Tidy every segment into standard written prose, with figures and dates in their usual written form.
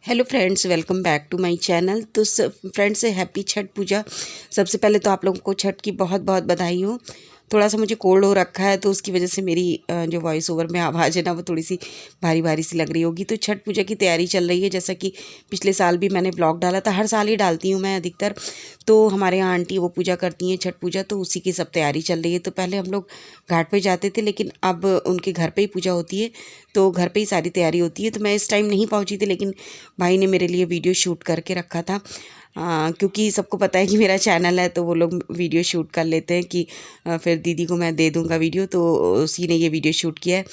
Hello friends, welcome back to my channel. तो friends, happy Chhath Puja. सबसे पहले तो आप लोगों को छठ की बहुत बहुत बधाई हो। थोड़ा सा मुझे कोल्ड हो रखा है, तो उसकी वजह से मेरी जो वॉइस ओवर में आवाज़ है ना, वो थोड़ी सी भारी भारी सी लग रही होगी। तो छठ पूजा की तैयारी चल रही है। जैसा कि पिछले साल भी मैंने ब्लॉग डाला था, हर साल ही डालती हूँ मैं अधिकतर। तो हमारे यहाँ आंटी वो पूजा करती हैं छठ पूजा, तो उसी की सब तैयारी चल रही है। तो पहले हम लोग घाट पे जाते थे, लेकिन अब उनके घर पे ही पूजा होती है, तो घर पे ही सारी तैयारी होती है। तो मैं इस टाइम नहीं पहुँची थी, लेकिन भाई ने मेरे लिए वीडियो शूट करके रखा था। क्योंकि सबको पता है कि मेरा चैनल है, तो वो लोग वीडियो शूट कर लेते हैं कि फिर दीदी को मैं दे दूँगा वीडियो। तो उसी ने ये वीडियो शूट किया है।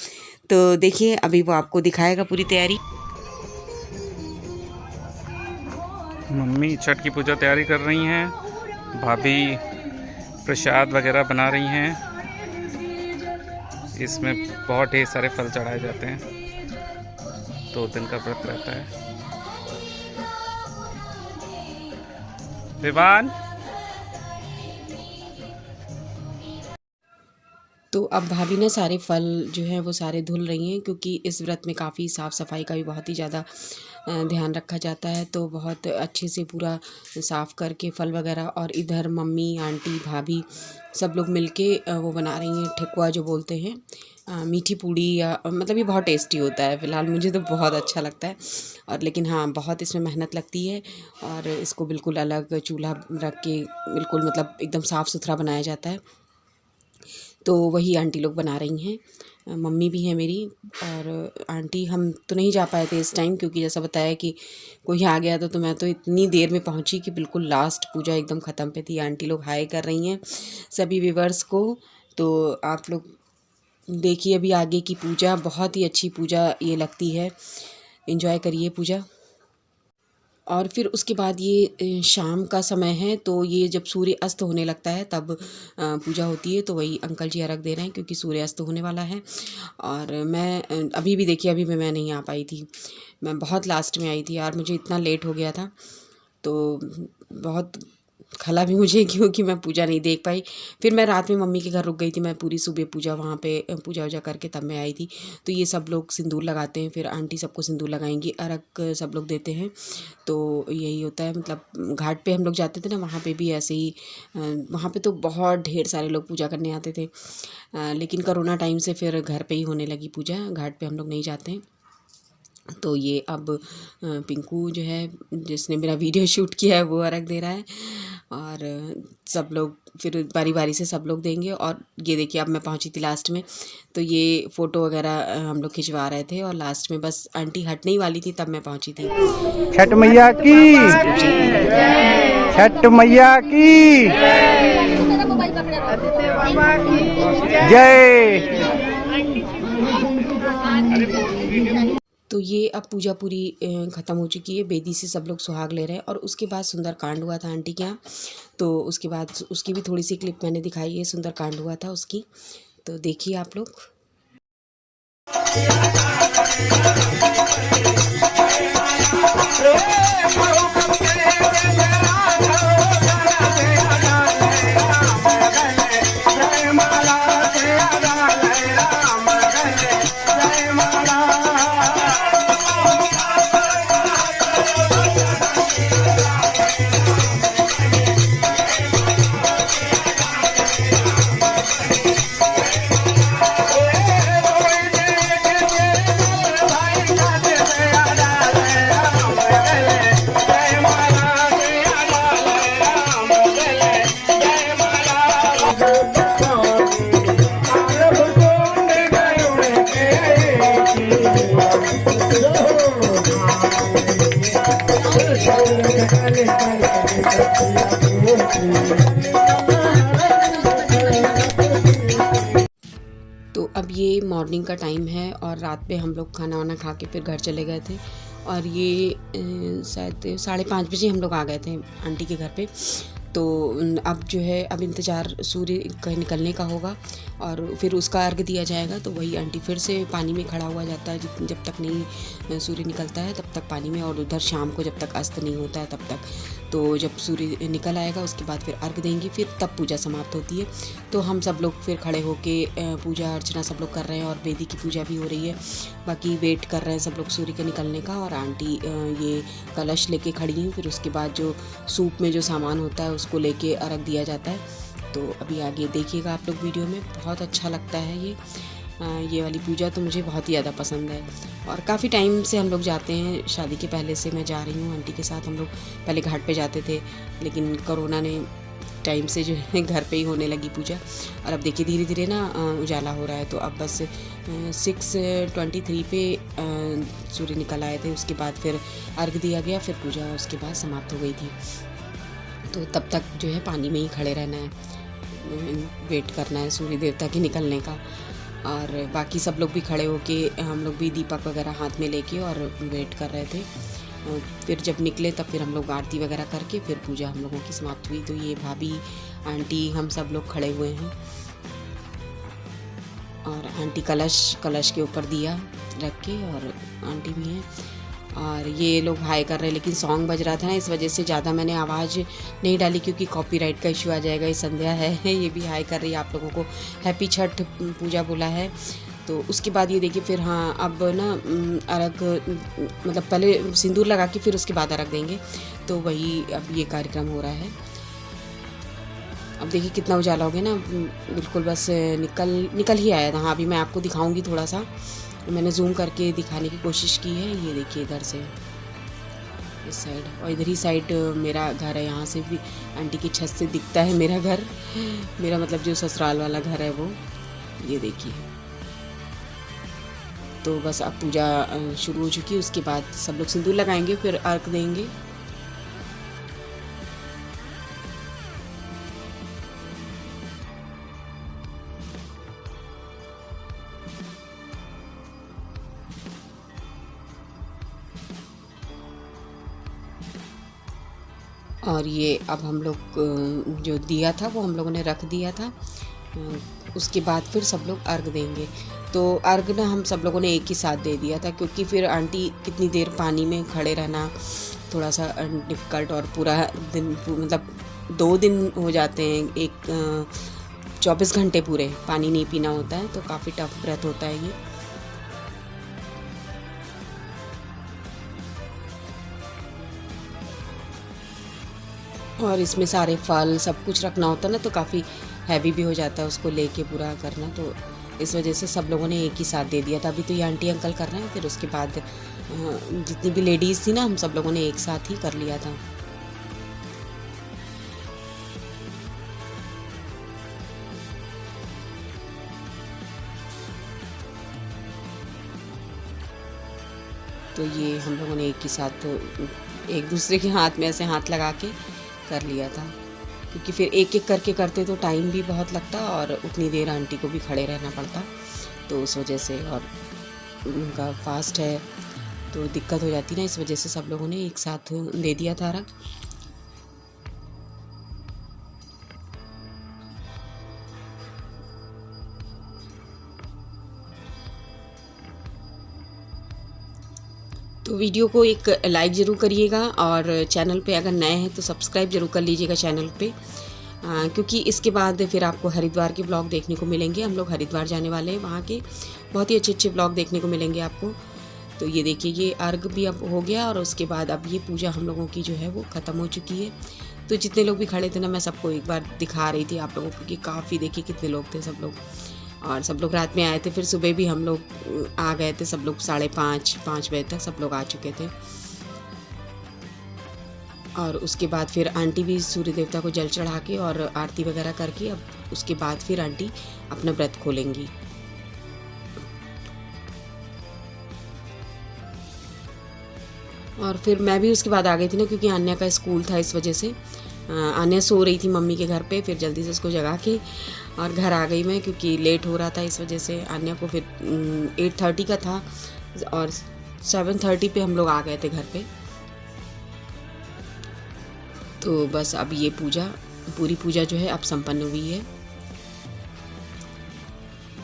तो देखिए, अभी वो आपको दिखाएगा पूरी तैयारी। मम्मी छठ की पूजा तैयारी कर रही हैं, भाभी प्रसाद वगैरह बना रही हैं। इसमें बहुत ढेर सारे फल चढ़ाए जाते हैं। 2 दिन का व्रत रहता है। विवान तो अब भाभी ने सारे फल जो हैं वो सारे धुल रही हैं, क्योंकि इस व्रत में काफ़ी साफ़ सफाई का भी बहुत ही ज़्यादा ध्यान रखा जाता है। तो बहुत अच्छे से पूरा साफ़ करके फल वगैरह, और इधर मम्मी, आंटी, भाभी सब लोग मिलके वो बना रही हैं ठेकुआ जो बोलते हैं, मीठी पूड़ी। या मतलब ये बहुत टेस्टी होता है। फ़िलहाल मुझे तो बहुत अच्छा लगता है। और लेकिन हाँ, बहुत इसमें मेहनत लगती है, और इसको बिल्कुल अलग चूल्हा रख के बिल्कुल मतलब एकदम साफ़ सुथरा बनाया जाता है। तो वही आंटी लोग बना रही हैं। मम्मी भी है मेरी, और आंटी हम तो नहीं जा पाए थे इस टाइम, क्योंकि जैसा बताया कि कोई आ गया था। तो मैं तो इतनी देर में पहुंची कि बिल्कुल लास्ट पूजा एकदम ख़त्म पे थी। आंटी लोग हाय कर रही हैं सभी व्यूवर्स को। तो आप लोग देखिए अभी आगे की पूजा, बहुत ही अच्छी पूजा ये लगती है। एंजॉय करिए पूजा। और फिर उसके बाद ये शाम का समय है, तो ये जब सूर्य अस्त होने लगता है तब पूजा होती है। तो वही अंकल जी अर्घ दे रहे हैं, क्योंकि सूर्य अस्त होने वाला है। और मैं अभी भी देखिए, अभी भी मैं नहीं आ पाई थी। मैं बहुत लास्ट में आई थी यार, मुझे इतना लेट हो गया था। तो बहुत खला भी मुझे, क्योंकि मैं पूजा नहीं देख पाई। फिर मैं रात में मम्मी के घर रुक गई थी। मैं पूरी सुबह पूजा वहाँ पे पूजा वूजा करके तब मैं आई थी। तो ये सब लोग सिंदूर लगाते हैं, फिर आंटी सबको सिंदूर लगाएंगी, अर्घ सब लोग देते हैं। तो यही होता है। मतलब घाट पे हम लोग जाते थे ना, वहाँ पे भी ऐसे ही वहाँ पे तो बहुत ढेर सारे लोग पूजा करने आते थे। लेकिन कोरोना टाइम से फिर घर पे ही होने लगी पूजा, घाट पे हम लोग नहीं जाते हैं। तो ये अब पिंकू जो है, जिसने मेरा वीडियो शूट किया है, वो अर्घ दे रहा है। और सब लोग फिर बारी बारी से सब लोग देंगे। और ये देखिए, अब मैं पहुंची थी लास्ट में, तो ये फ़ोटो वगैरह हम लोग खिंचवा रहे थे। और लास्ट में बस आंटी हटने ही वाली थी, तब मैं पहुंची थी। छठ मैया की, छठ मैया की जय। तो ये अब पूजा पूरी ख़त्म हो चुकी है। बेदी से सब लोग सुहाग ले रहे हैं। और उसके बाद सुंदरकांड हुआ था आंटी के यहाँ। तो उसके बाद उसकी भी थोड़ी सी क्लिप मैंने दिखाई है, सुंदरकांड हुआ था उसकी। तो देखिए आप लोग। तो अब ये मॉर्निंग का टाइम है, और रात पे हम लोग खाना वाना खा के फिर घर चले गए थे। और ये शायद 5:30 बजे हम लोग आ गए थे आंटी के घर पे। तो अब जो है, अब इंतज़ार सूर्य का निकलने का होगा, और फिर उसका अर्घ दिया जाएगा। तो वही आंटी फिर से पानी में खड़ा हुआ जाता है, जब तक नहीं सूर्य निकलता है तब तक पानी में। और उधर शाम को जब तक अस्त नहीं होता है तब तक। तो जब सूर्य निकल आएगा उसके बाद फिर अर्घ देंगी, फिर तब पूजा समाप्त होती है। तो हम सब लोग फिर खड़े होके पूजा अर्चना सब लोग कर रहे हैं और वेदी की पूजा भी हो रही है। बाकी वेट कर रहे हैं सब लोग सूर्य के निकलने का। और आंटी ये कलश लेके खड़ी हैं। फिर उसके बाद जो सूप में जो सामान होता है उसको लेके अर्घ दिया जाता है। तो अभी आगे देखिएगा आप लोग वीडियो में, बहुत अच्छा लगता है ये वाली पूजा तो मुझे बहुत ही ज़्यादा पसंद है। और काफ़ी टाइम से हम लोग जाते हैं, शादी के पहले से मैं जा रही हूँ आंटी के साथ। हम लोग पहले घाट पे जाते थे, लेकिन कोरोना ने टाइम से जो है घर पे ही होने लगी पूजा। और अब देखिए धीरे धीरे ना उजाला हो रहा है। तो अब बस 6:23 पे सूर्य निकल आए थे। उसके बाद फिर अर्घ दिया गया, फिर पूजा उसके बाद समाप्त हो गई थी। तो तब तक जो है पानी में ही खड़े रहना है, वेट करना है सूर्य देवता के निकलने का। और बाकी सब लोग भी खड़े होके, हम लोग भी दीपक वगैरह हाथ में लेके और वेट कर रहे थे। फिर जब निकले तब फिर हम लोग आरती वगैरह करके फिर पूजा हम लोगों की समाप्त हुई। तो ये भाभी आंटी हम सब लोग खड़े हुए हैं और आंटी कलश के ऊपर दिया रख के, और आंटी भी हैं। और ये लोग हाय कर रहे हैं, लेकिन सॉन्ग बज रहा था ना, इस वजह से ज़्यादा मैंने आवाज़ नहीं डाली क्योंकि कॉपीराइट का इशू आ जाएगा। ये संध्या है, ये भी हाय कर रही है, आप लोगों को हैप्पी छठ पूजा बोला है। तो उसके बाद ये देखिए फिर हाँ अब ना अर्घ मतलब पहले सिंदूर लगा के फिर उसके बाद अर्घ देंगे। तो वही अब ये कार्यक्रम हो रहा है। अब देखिए कितना उजाला हो गया ना, बिल्कुल बस निकल ही आया था। हाँ अभी मैं आपको दिखाऊंगी थोड़ा सा, मैंने जूम करके दिखाने की कोशिश की है। ये देखिए इधर से इस साइड, और इधर ही साइड मेरा घर है। यहाँ से भी आंटी की छत से दिखता है मेरा घर, मेरा मतलब जो ससुराल वाला घर है वो। ये देखिए तो बस अब पूजा शुरू हो चुकी है। उसके बाद सब लोग सिंदूर लगाएंगे, फिर अर्घ देंगे। और ये अब हम लोग जो दिया था वो हम लोगों ने रख दिया था। उसके बाद फिर सब लोग अर्घ देंगे। तो अर्घ ना हम सब लोगों ने एक ही साथ दे दिया था, क्योंकि फिर आंटी कितनी देर पानी में खड़े रहना थोड़ा सा डिफ़िकल्ट, और पूरा दिन मतलब 2 दिन हो जाते हैं, एक 24 घंटे पूरे पानी नहीं पीना होता है। तो काफ़ी टफ व्रत होता है ये। और इसमें सारे फल सब कुछ रखना होता है ना, तो काफ़ी हैवी भी हो जाता है उसको लेके पूरा करना। तो इस वजह से सब लोगों ने एक ही साथ दे दिया था। अभी तो ये आंटी अंकल कर रहे हैं, फिर उसके बाद जितनी भी लेडीज़ थी ना हम सब लोगों ने एक साथ ही कर लिया था। तो ये हम लोगों ने एक ही साथ एक दूसरे के हाथ में ऐसे हाथ लगा के कर लिया था, क्योंकि फिर एक एक करके करते तो टाइम भी बहुत लगता और उतनी देर आंटी को भी खड़े रहना पड़ता। तो उस वजह से, और उनका फास्ट है तो दिक्कत हो जाती ना, इस वजह से सब लोगों ने एक साथ दे दिया था अर्घ। तो वीडियो को एक लाइक ज़रूर करिएगा, और चैनल पे अगर नए हैं तो सब्सक्राइब ज़रूर कर लीजिएगा चैनल पे, क्योंकि इसके बाद फिर आपको हरिद्वार के ब्लॉग देखने को मिलेंगे। हम लोग हरिद्वार जाने वाले हैं, वहाँ के बहुत ही अच्छे अच्छे ब्लॉग देखने को मिलेंगे आपको। तो ये देखिए ये अर्घ भी अब हो गया, और उसके बाद अब ये पूजा हम लोगों की जो है वो ख़त्म हो चुकी है। तो जितने लोग भी खड़े थे ना, मैं सबको एक बार दिखा रही थी आप लोगों को कि काफ़ी देखिए कितने लोग थे सब लोग। और सब लोग रात में आए थे, फिर सुबह भी हम लोग आ गए थे, सब लोग 5:30 बजे तक सब लोग आ चुके थे। और उसके बाद फिर आंटी भी सूर्य देवता को जल चढ़ा के और आरती वगैरह करके अब उसके बाद फिर आंटी अपना व्रत खोलेंगी। और फिर मैं भी उसके बाद आ गई थी ना, क्योंकि आन्या का स्कूल था, इस वजह से आन्या सो रही थी मम्मी के घर पे, फिर जल्दी से उसको जगा के और घर आ गई मैं, क्योंकि लेट हो रहा था इस वजह से। आन्या को फिर 8:30 का था और 7:30 पे हम लोग आ गए थे घर पे। तो बस अब ये पूरी पूजा जो है अब संपन्न हुई है।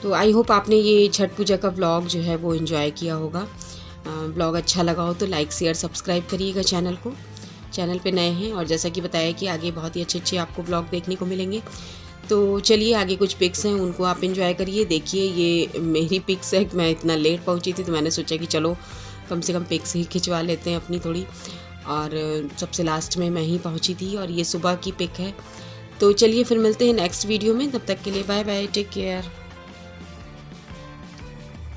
तो आई होप आपने ये छठ पूजा का व्लॉग जो है वो एंजॉय किया होगा। व्लॉग अच्छा लगा हो तो लाइक शेयर सब्सक्राइब करिएगा चैनल को, चैनल पे नए हैं और जैसा कि बताया कि आगे बहुत ही अच्छे आपको ब्लॉग देखने को मिलेंगे। तो चलिए आगे कुछ पिक्स हैं उनको आप एंजॉय करिए। देखिए ये मेरी पिक्स है, मैं इतना लेट पहुंची थी तो मैंने सोचा कि चलो कम से कम पिक्स ही खिंचवा लेते हैं अपनी थोड़ी, और सबसे लास्ट में मैं ही पहुंची थी और ये सुबह की पिक है। तो चलिए फिर मिलते हैं नेक्स्ट वीडियो में, तब तक के लिए बाय बाय, टेक केयर।